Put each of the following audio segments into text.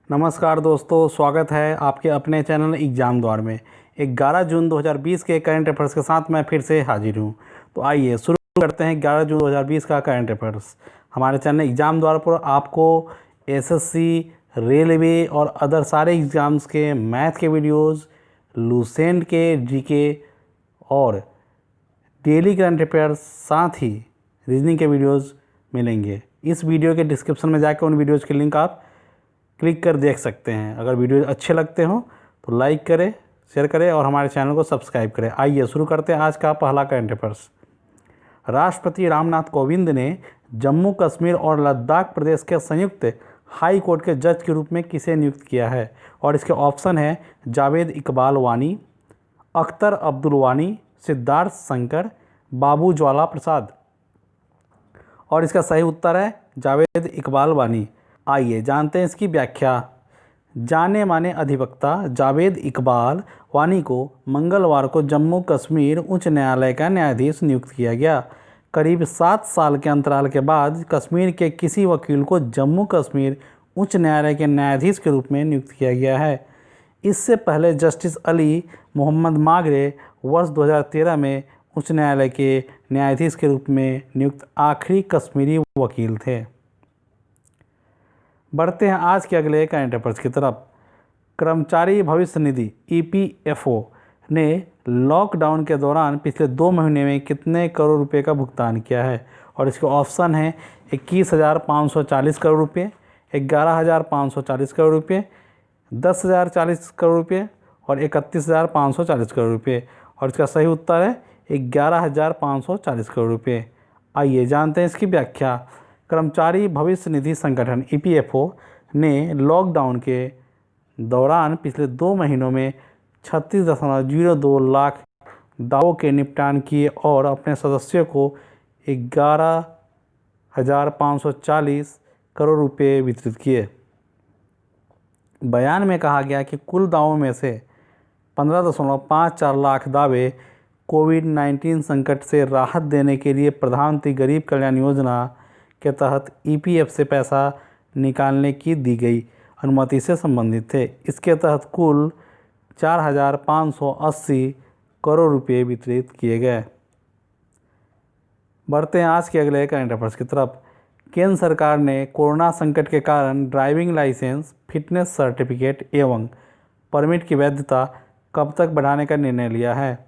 नमस्कार दोस्तों, स्वागत है आपके अपने चैनल एग्ज़ाम द्वार में। 11 जून 2020 के करंट अफेयर्स के साथ मैं फिर से हाजिर हूँ। तो आइए शुरू करते हैं 11 जून 2020 का करंट अफेयर्स। हमारे चैनल एग्ज़ाम द्वार पर आपको एसएससी, रेलवे और अदर सारे एग्ज़ाम्स के मैथ के वीडियोज़, लूसेंट के जीके और डेली करंट अफेयर्स, साथ ही रीजनिंग के वीडियोज़ मिलेंगे। इस वीडियो के डिस्क्रिप्शन में जाकर उन वीडियोज़ के लिंक आप क्लिक कर देख सकते हैं। अगर वीडियो अच्छे लगते हो तो लाइक करें, शेयर करें और हमारे चैनल को सब्सक्राइब करें। आइए शुरू करते हैं आज का पहला करंट अफेयर्स। राष्ट्रपति रामनाथ कोविंद ने जम्मू कश्मीर और लद्दाख प्रदेश के संयुक्त हाई कोर्ट के जज के रूप में किसे नियुक्त किया है? और इसके ऑप्शन है जावेद इकबाल वानी, अख्तर अब्दुल वानी, सिद्धार्थ शंकर, बाबू ज्वाला प्रसाद। और इसका सही उत्तर है जावेद इकबाल वानी। आइए जानते हैं इसकी व्याख्या। जाने माने अधिवक्ता जावेद इकबाल वानी को मंगलवार को जम्मू कश्मीर उच्च न्यायालय का न्यायाधीश नियुक्त किया गया। करीब 7 साल के अंतराल के बाद कश्मीर के किसी वकील को जम्मू कश्मीर उच्च न्यायालय के न्यायाधीश के रूप में नियुक्त किया गया है। इससे पहले जस्टिस अली मोहम्मद मागरे वर्ष 2013 में उच्च न्यायालय के न्यायाधीश के रूप में नियुक्त आखिरी कश्मीरी वकील थे। बढ़ते हैं आज के अगले करंट अफेयर्स की तरफ। कर्मचारी भविष्य निधि ईपीएफओ ने लॉकडाउन के दौरान पिछले 2 महीने में कितने करोड़ रुपए का भुगतान किया है? और इसके ऑप्शन हैं 21,540 करोड़ रुपये, 11,540 करोड़ रुपये, 10,040 करोड़ रुपये और 31,540 करोड़ रुपये। और इसका सही उत्तर है 11,540 करोड़ रुपये। आइए जानते हैं इसकी व्याख्या। कर्मचारी भविष्य निधि संगठन ईपीएफओ ने लॉकडाउन के दौरान पिछले 2 महीनों में 36.02 लाख दावों के निपटान किए और अपने सदस्यों को 11,540 करोड़ रुपये वितरित किए। बयान में कहा गया कि कुल दावों में से 15.54 लाख दावे कोविड-19 संकट से राहत देने के लिए प्रधानमंत्री गरीब कल्याण योजना के तहत ईपीएफ से पैसा निकालने की दी गई अनुमति से संबंधित थे। इसके तहत कुल 4,580 करोड़ रुपये वितरित किए गए। बढ़ते हैं आज के अगले करंट अफेयर्स की तरफ। केंद्र सरकार ने कोरोना संकट के कारण ड्राइविंग लाइसेंस, फिटनेस सर्टिफिकेट एवं परमिट की वैधता कब तक बढ़ाने का निर्णय लिया है?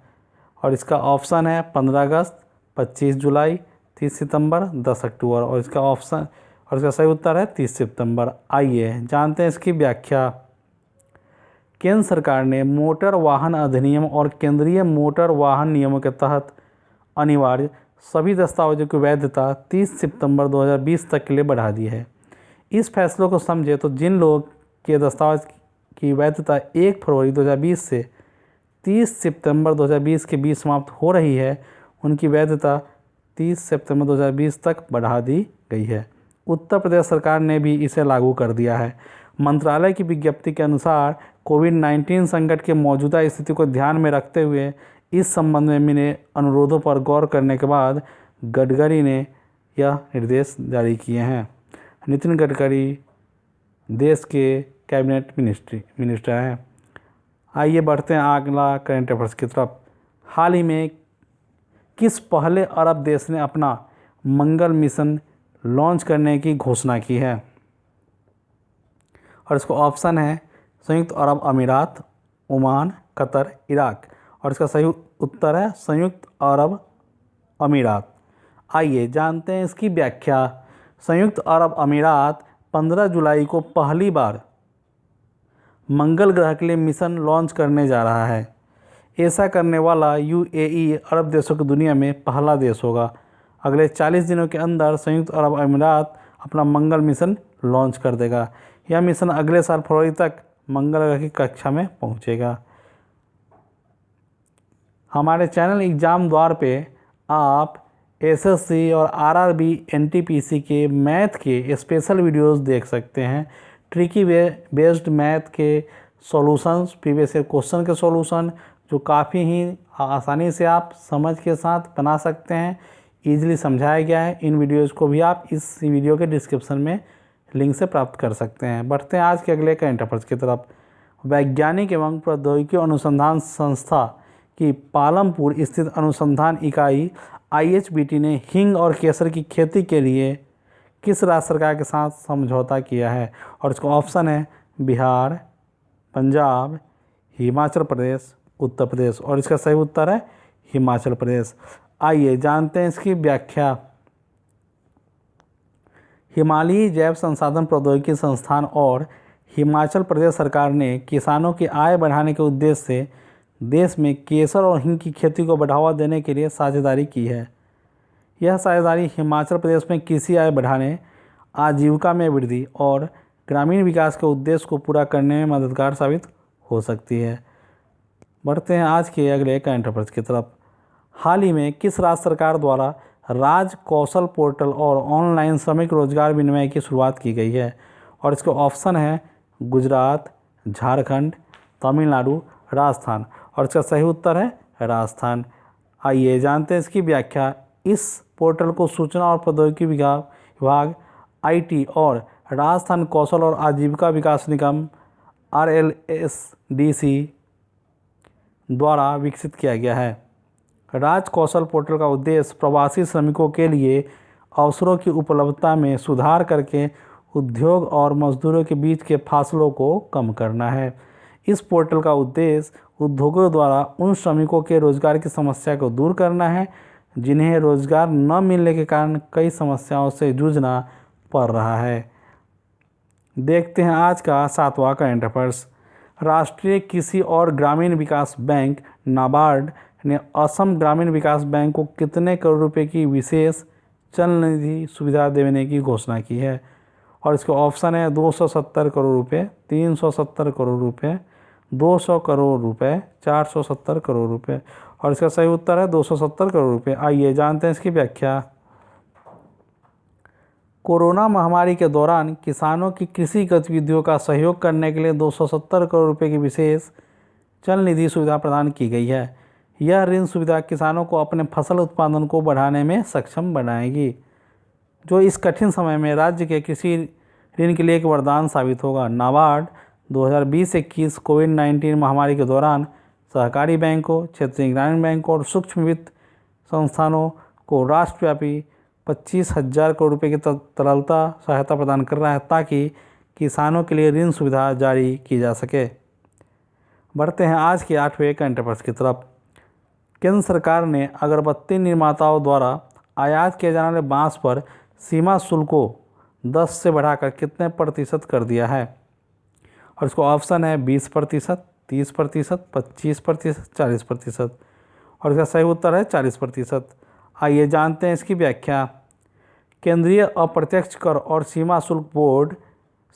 और इसका ऑप्शन है 15 अगस्त, 25 जुलाई, 30 सितंबर, 10 अक्टूबर। और इसका सही उत्तर है 30 सितंबर। आइए जानते हैं इसकी व्याख्या। केंद्र सरकार ने मोटर वाहन अधिनियम और केंद्रीय मोटर वाहन नियमों के तहत अनिवार्य सभी दस्तावेजों की वैधता 30 सितंबर 2020 तक के लिए बढ़ा दी है। इस फैसले को समझे तो जिन लोगों के दस्तावेज की वैधता 1 फरवरी 2020 से 30 सितंबर 2020 के बीच समाप्त हो रही है, उनकी वैधता 30 सितंबर 2020 तक बढ़ा दी गई है। उत्तर प्रदेश सरकार ने भी इसे लागू कर दिया है। मंत्रालय की विज्ञप्ति के अनुसार कोविड-19 संकट के मौजूदा स्थिति को ध्यान में रखते हुए इस संबंध में मिले अनुरोधों पर गौर करने के बाद गडकरी ने यह निर्देश जारी किए हैं। नितिन गडकरी देश के कैबिनेट मिनिस्टर हैं। आइए बढ़ते हैं अगला करंट अफेयर्स की तरफ। हाल ही में किस पहले अरब देश ने अपना मंगल मिशन लॉन्च करने की घोषणा की है? और इसका ऑप्शन है संयुक्त अरब अमीरात, ओमान, कतर, इराक। और इसका सही उत्तर है संयुक्त अरब अमीरात। आइए जानते हैं इसकी व्याख्या। संयुक्त अरब अमीरात 15 जुलाई को पहली बार मंगल ग्रह के लिए मिशन लॉन्च करने जा रहा है। ऐसा करने वाला यूएई अरब देशों की दुनिया में पहला देश होगा। अगले 40 दिनों के अंदर संयुक्त अरब अमीरात अपना मंगल मिशन लॉन्च कर देगा। यह मिशन अगले साल फरवरी तक मंगल ग्रह की कक्षा में पहुंचेगा। हमारे चैनल एग्ज़ाम द्वार पे आप एसएससी और आरआरबी एनटीपीसी के मैथ के स्पेशल वीडियोस देख सकते हैं। ट्रिकी बेस्ड मैथ के सॉल्यूशंस, प्रीवियस ईयर क्वेश्चन के सॉल्यूशन जो काफ़ी ही आसानी से आप समझ के साथ बना सकते हैं, ईजिली समझाया गया है। इन वीडियोज़ को भी आप इस वीडियो के डिस्क्रिप्शन में लिंक से प्राप्त कर सकते हैं। बढ़ते हैं आज के अगले करंट अफेयर्स की तरफ। वैज्ञानिक एवं प्रौद्योगिकी अनुसंधान संस्था की पालमपुर स्थित अनुसंधान इकाई IHBT ने हींग और केसर की खेती के लिए किस राज्य सरकार के साथ समझौता किया है? और इसका ऑप्शन है बिहार, पंजाब, हिमाचल प्रदेश, उत्तर प्रदेश। और इसका सही उत्तर है हिमाचल प्रदेश। आइए जानते हैं इसकी व्याख्या। हिमालयी जैव संसाधन प्रौद्योगिकी संस्थान और हिमाचल प्रदेश सरकार ने किसानों की आय बढ़ाने के उद्देश्य से देश में केसर और हींग की खेती को बढ़ावा देने के लिए साझेदारी की है। यह साझेदारी हिमाचल प्रदेश में कृषि आय बढ़ाने, आजीविका में वृद्धि और ग्रामीण विकास के उद्देश्य को पूरा करने में मददगार साबित हो सकती है। बढ़ते हैं आज के अगले करंट अफेयर्स की तरफ। हाल ही में किस राज्य सरकार द्वारा राज कौशल पोर्टल और ऑनलाइन श्रमिक रोजगार विनिमय की शुरुआत की गई है? और इसके ऑप्शन है गुजरात, झारखंड, तमिलनाडु, राजस्थान। और इसका सही उत्तर है राजस्थान। आइए जानते हैं इसकी व्याख्या। इस पोर्टल को सूचना और प्रौद्योगिकी विभाग IT और राजस्थान कौशल और आजीविका विकास निगम RLSDC द्वारा विकसित किया गया है। राज कौशल पोर्टल का उद्देश्य प्रवासी श्रमिकों के लिए अवसरों की उपलब्धता में सुधार करके उद्योग और मजदूरों के बीच के फासलों को कम करना है। इस पोर्टल का उद्देश्य उद्योगों द्वारा उन श्रमिकों के रोजगार की समस्या को दूर करना है जिन्हें रोजगार न मिलने के कारण कई समस्याओं से जूझना पड़ रहा है। देखते हैं आज का 7वां करंट अफेयर्स। राष्ट्रीय कृषि और ग्रामीण विकास बैंक नाबार्ड ने असम ग्रामीण विकास बैंक को कितने करोड़ रुपए की विशेष चल निधि सुविधा देने की घोषणा की है? और इसके ऑप्शन है 270 करोड़ रुपए, 370 करोड़ रुपए, 200 करोड़ रुपए, 470 करोड़ रुपए। और इसका सही उत्तर है 270 करोड़ रुपए। आइए जानते हैं इसकी व्याख्या। कोरोना महामारी के दौरान किसानों की कृषि गतिविधियों का सहयोग करने के लिए 270 करोड़ रुपए की विशेष चल निधि सुविधा प्रदान की गई है। यह ऋण सुविधा किसानों को अपने फसल उत्पादन को बढ़ाने में सक्षम बनाएगी, जो इस कठिन समय में राज्य के कृषि ऋण के लिए एक वरदान साबित होगा। नाबार्ड 2020-21 कोविड-19 महामारी के दौरान सहकारी बैंकों, क्षेत्रीय ग्रामीण बैंकों और सूक्ष्म वित्त संस्थानों को राष्ट्रव्यापी 25,000 करोड़ रुपये की तरलता सहायता प्रदान कर रहा है ताकि किसानों के लिए ऋण सुविधा जारी की जा सके। बढ़ते हैं आज के 8वें करंट अफेयर्स की तरफ। केंद्र सरकार ने अगरबत्ती निर्माताओं द्वारा आयात किए जाने वाले बांस पर सीमा शुल्क को 10 से बढ़ाकर कितने प्रतिशत कर दिया है? और इसको ऑप्शन है 20%, 30%, 25%, 40%। और इसका सही उत्तर है 40%। आइए जानते हैं इसकी व्याख्या। केंद्रीय अप्रत्यक्ष कर और सीमा शुल्क बोर्ड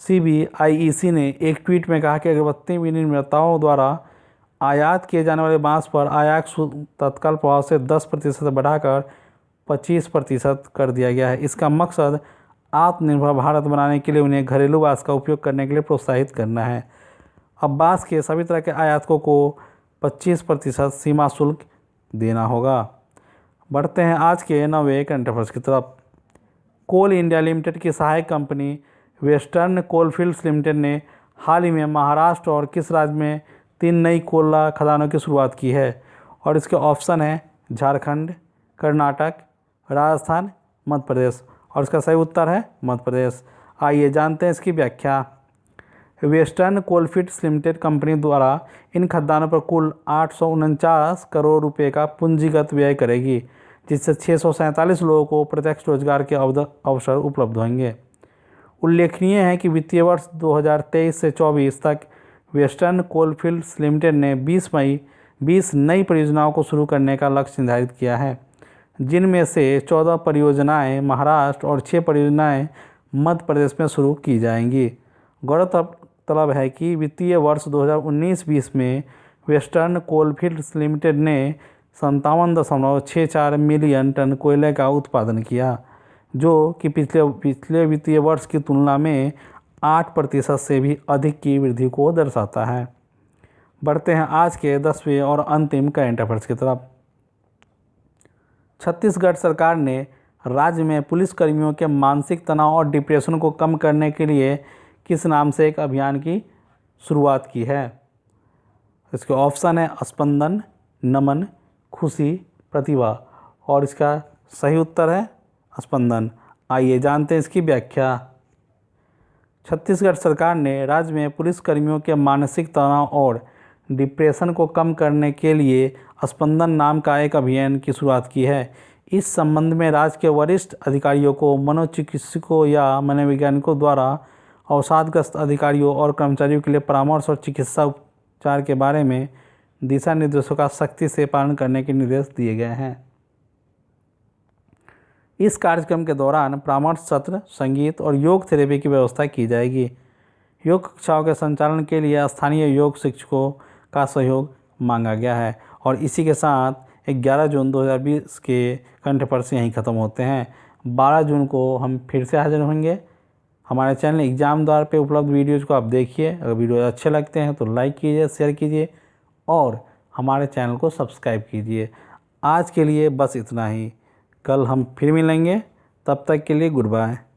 CBIEC ने एक ट्वीट में कहा कि अगरबत्ती विनिर्माताओं द्वारा आयात किए जाने वाले बांस पर आयात शुल्क तत्काल प्रभाव से 10% बढ़ाकर 25% कर दिया गया है। इसका मकसद आत्मनिर्भर भारत बनाने के लिए उन्हें घरेलू बांस का उपयोग करने के लिए प्रोत्साहित करना है। अब बांस के सभी तरह के आयातकों को 25% सीमा शुल्क देना होगा। बढ़ते हैं आज के 9वें करंट अफेयर्स की तरफ। कोल इंडिया लिमिटेड की सहायक कंपनी वेस्टर्न कोलफील्ड्स लिमिटेड ने हाल ही में महाराष्ट्र और किस राज्य में 3 नई कोयला खदानों की शुरुआत की है? और इसके ऑप्शन है झारखंड, कर्नाटक, राजस्थान, मध्य प्रदेश। और इसका सही उत्तर है मध्य प्रदेश। आइए जानते हैं इसकी व्याख्या। वेस्टर्न कोलफील्ड्स लिमिटेड कंपनी द्वारा इन खदानों पर कुल 849 करोड़ रुपए का पूंजीगत व्यय करेगी, जिससे 647 लोगों को प्रत्यक्ष रोजगार के अवसर उपलब्ध होंगे। उल्लेखनीय है कि वित्तीय वर्ष 2023 से 24 तक वेस्टर्न कोलफील्ड्स लिमिटेड ने 20 मई 20 नई परियोजनाओं को शुरू करने का लक्ष्य निर्धारित किया है, जिनमें से 14 परियोजनाएं महाराष्ट्र और 6 परियोजनाएं मध्य प्रदेश में शुरू की जाएंगी। गौरतलब है कि वित्तीय वर्ष 2019-20 में वेस्टर्न कोलफील्ड्स लिमिटेड ने 57.64 मिलियन टन कोयले का उत्पादन किया, जो कि पिछले वित्तीय वर्ष की तुलना में 8% से भी अधिक की वृद्धि को दर्शाता है। बढ़ते हैं आज के 10वें और अंतिम करंट अफेयर्स की तरफ। छत्तीसगढ़ सरकार ने राज्य में पुलिसकर्मियों के मानसिक तनाव और डिप्रेशन को कम करने के लिए किस नाम से एक अभियान की शुरुआत की है? इसके ऑप्शन है स्पंदन, नमन, खुशी, प्रतिभा, और इसका सही उत्तर है स्पंदन। आइए जानते हैं इसकी व्याख्या। छत्तीसगढ़ सरकार ने राज्य में पुलिसकर्मियों के मानसिक तनाव और डिप्रेशन को कम करने के लिए स्पंदन नाम का एक अभियान की शुरुआत की है। इस संबंध में राज्य के वरिष्ठ अधिकारियों को, मनोचिकित्सकों या मनोवैज्ञानिकों द्वारा अवसादग्रस्त अधिकारियों और कर्मचारियों के लिए परामर्श और चिकित्सा उपचार के बारे में दिशा निर्देशों का सख्ती से पालन करने के निर्देश दिए गए हैं। इस कार्यक्रम के दौरान परामर्श सत्र, संगीत और योग थेरेपी की व्यवस्था की जाएगी। योग कक्षाओं के संचालन के लिए स्थानीय योग शिक्षकों का सहयोग मांगा गया है। और इसी के साथ 11 जून 2020 के करंट अफेयर्स यहीं ख़त्म होते हैं। 12 जून को हम फिर से हाजिर होंगे। हमारे चैनल एग्जाम द्वार पे उपलब्ध वीडियोज़ को आप देखिए। अगर वीडियो अच्छे लगते हैं तो लाइक कीजिए, शेयर कीजिए और हमारे चैनल को सब्सक्राइब कीजिए। आज के लिए बस इतना ही। कल हम फिर मिलेंगे, तब तक के लिए गुड बाय।